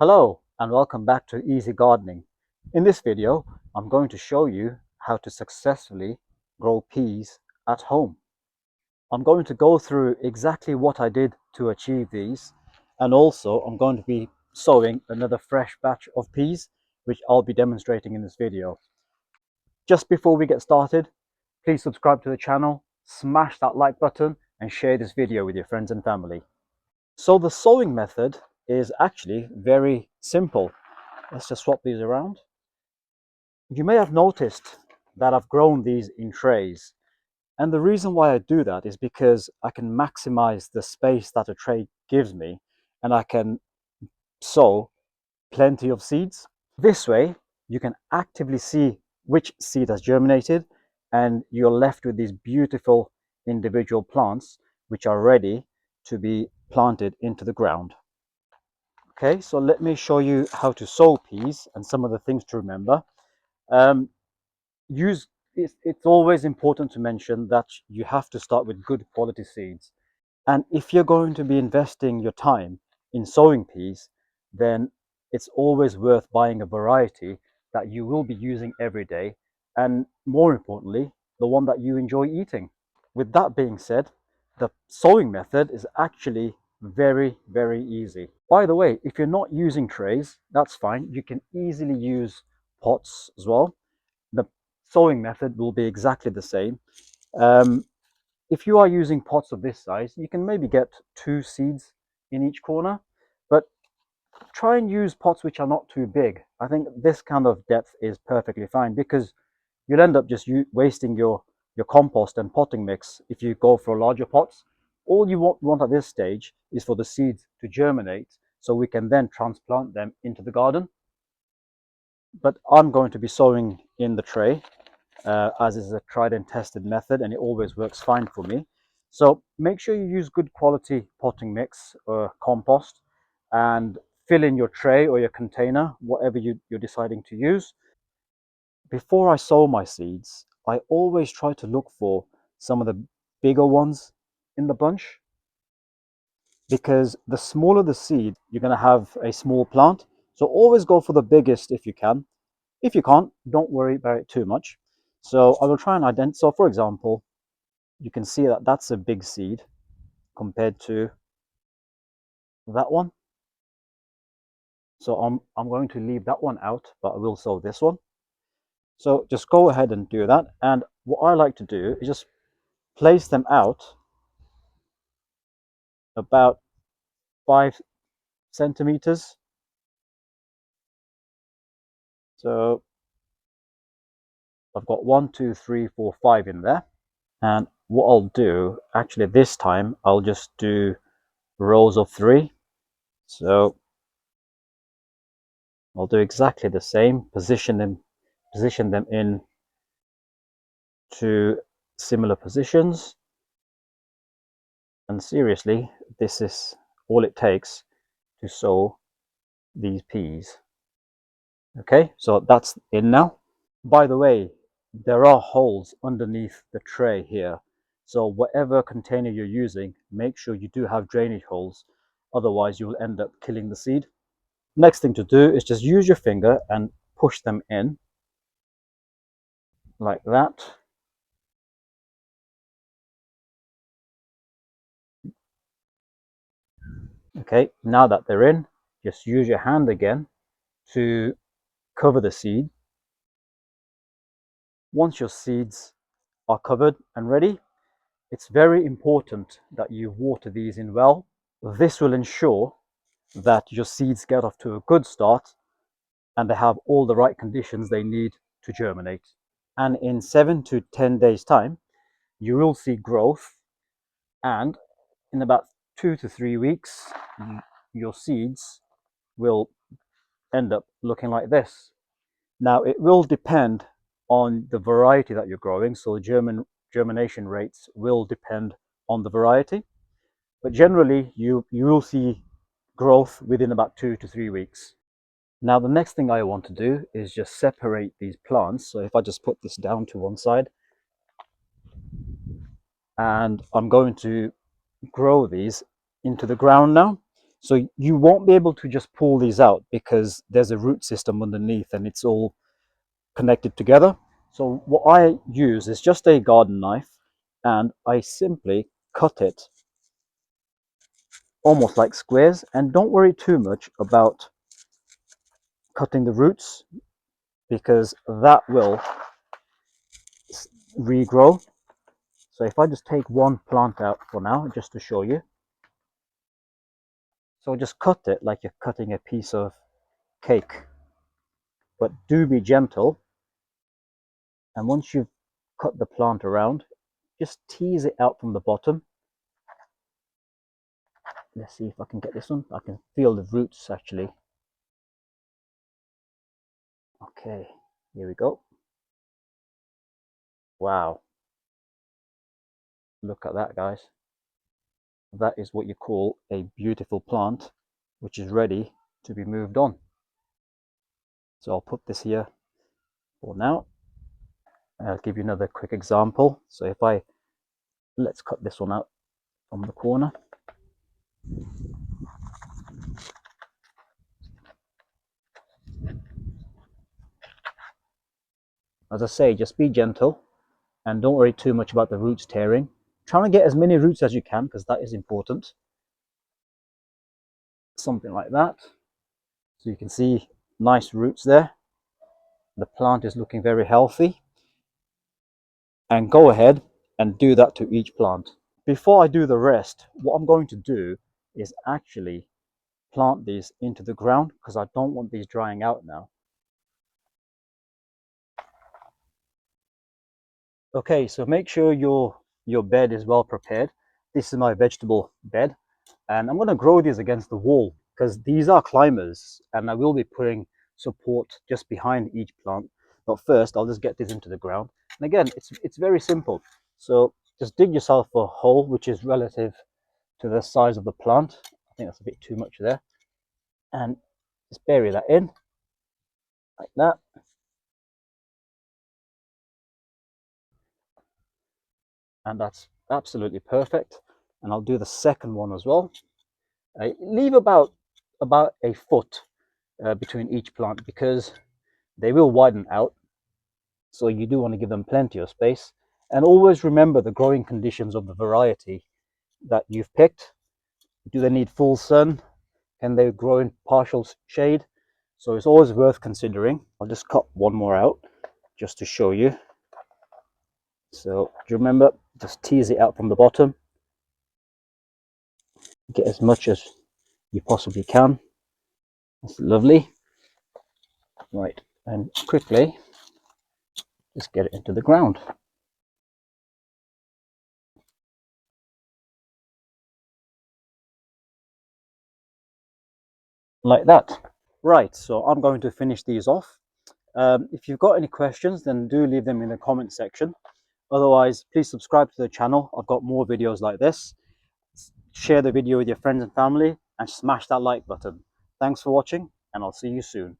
Hello and welcome back to Easy Gardening. In this video, I'm going to show you how to successfully grow peas at home. I'm going to go through exactly what I did to achieve these, and also I'm going to be sowing another fresh batch of peas, which I'll be demonstrating in this video. Just before we get started, please subscribe to the channel, smash that like button and share this video with your friends and family. So the sowing method is actually very simple. Let's just swap these around. You may have noticed that I've grown these in trays. And the reason why I do that is because I can maximize the space that a tray gives me, and I can sow plenty of seeds. This way, you can actively see which seed has germinated, and you're left with these beautiful individual plants which are ready to be planted into the ground. Okay, so let me show you how to sow peas and some of the things to remember. Um, it's always important to mention that you have to start with good quality seeds. And if you're going to be investing your time in sowing peas, then it's always worth buying a variety that you will be using every day, and more importantly, the one that you enjoy eating. With that being said, the sowing method is actually very easy. By the way, if you're not using trays, that's fine. You can easily use pots as well. The sowing method will be exactly the same. Um, if you are using pots of this size, you can maybe get 2 seeds in each corner, but try and use pots which are not too big. I think this kind of depth is perfectly fine, because you'll end up just wasting your compost and potting mix if you go for larger pots. All you want at this stage is for the seeds to germinate, so we can then transplant them into the garden. But I'm going to be sowing in the tray, as is a tried and tested method, and it always works fine for me. So make sure you use good quality potting mix or compost, and fill in your tray or your container, whatever you're deciding to use. Before I sow my seeds, I always try to look for some of the bigger ones in the bunch, because the smaller the seed, you're going to have a small plant. So always go for the biggest if you can. If you can't, don't worry about it too much. So I will try and identify. So for example, you can see that that's a big seed compared to that one. So I'm going to leave that one out, but I will sow this one. So just go ahead and do that. And what I like to do is just place them out about 5 centimeters. So I've got 1, 2, 3, 4, 5 in there. And what I'll do, actually this time, I'll just do rows of 3. So I'll do exactly the same, position them in to similar positions. And seriously, this is all it takes to sow these peas. Okay, so that's in now. By the way, there are holes underneath the tray here. So whatever container you're using, make sure you do have drainage holes. Otherwise, you'll end up killing the seed. Next thing to do is just use your finger and push them in like that. Okay, now that they're in, just use your hand again to cover the seed. Once your seeds are covered and ready, it's very important that you water these in well. This will ensure that your seeds get off to a good start and they have all the right conditions they need to germinate. And in 7 to 10 days time, you will see growth, and in about 2 to 3 weeks, your seeds will end up looking like this. Now, it will depend on the variety that you're growing, so germination rates will depend on the variety, but generally you will see growth within about 2 to 3 weeks. Now, the next thing I want to do is just separate these plants. So if I just put this down to one side, and I'm going to grow these into the ground now. So you won't be able to just pull these out because there's a root system underneath and it's all connected together. So what I use is just a garden knife, and I simply cut it almost like squares, and don't worry too much about cutting the roots because that will regrow. So if I just take one plant out for now, just to show you. So just cut it like you're cutting a piece of cake, but do be gentle. And once you've cut the plant around, just tease it out from the bottom. Let's see if I can get this one. I can feel the roots actually. Okay, here we go. Wow, look at that, guys. That is what you call a beautiful plant, which is ready to be moved on. So I'll put this here for now. I'll give you another quick example. So if let's cut this one out from the corner. As I say, just be gentle and don't worry too much about the roots tearing. Try to get as many roots as you can because that is important. Something like that. So you can see nice roots there. The plant is looking very healthy. And go ahead and do that to each plant. Before I do the rest, what I'm going to do is actually plant these into the ground because I don't want these drying out now. Okay, so make sure your bed is well prepared. This is my vegetable bed, and I'm going to grow these against the wall because these are climbers, and I will be putting support just behind each plant. But first, I'll just get this into the ground. And again, it's very simple. So just dig yourself a hole which is relative to the size of the plant. I think that's a bit too much there. And just bury that in like that. And that's absolutely perfect. And I'll do the second one as well. Leave about a foot between each plant because they will widen out. So you do want to give them plenty of space. And always remember the growing conditions of the variety that you've picked. Do they need full sun? Can they grow in partial shade? So it's always worth considering. I'll just cut one more out just to show you. So do you remember, just tease it out from the bottom. Get as much as you possibly can. That's lovely. Right, and quickly just get it into the ground. Like that. Right, so I'm going to finish these off. If you've got any questions, then do leave them in the comment section. Otherwise, please subscribe to the channel. I've got more videos like this. Share the video with your friends and family and smash that like button. Thanks for watching, and I'll see you soon.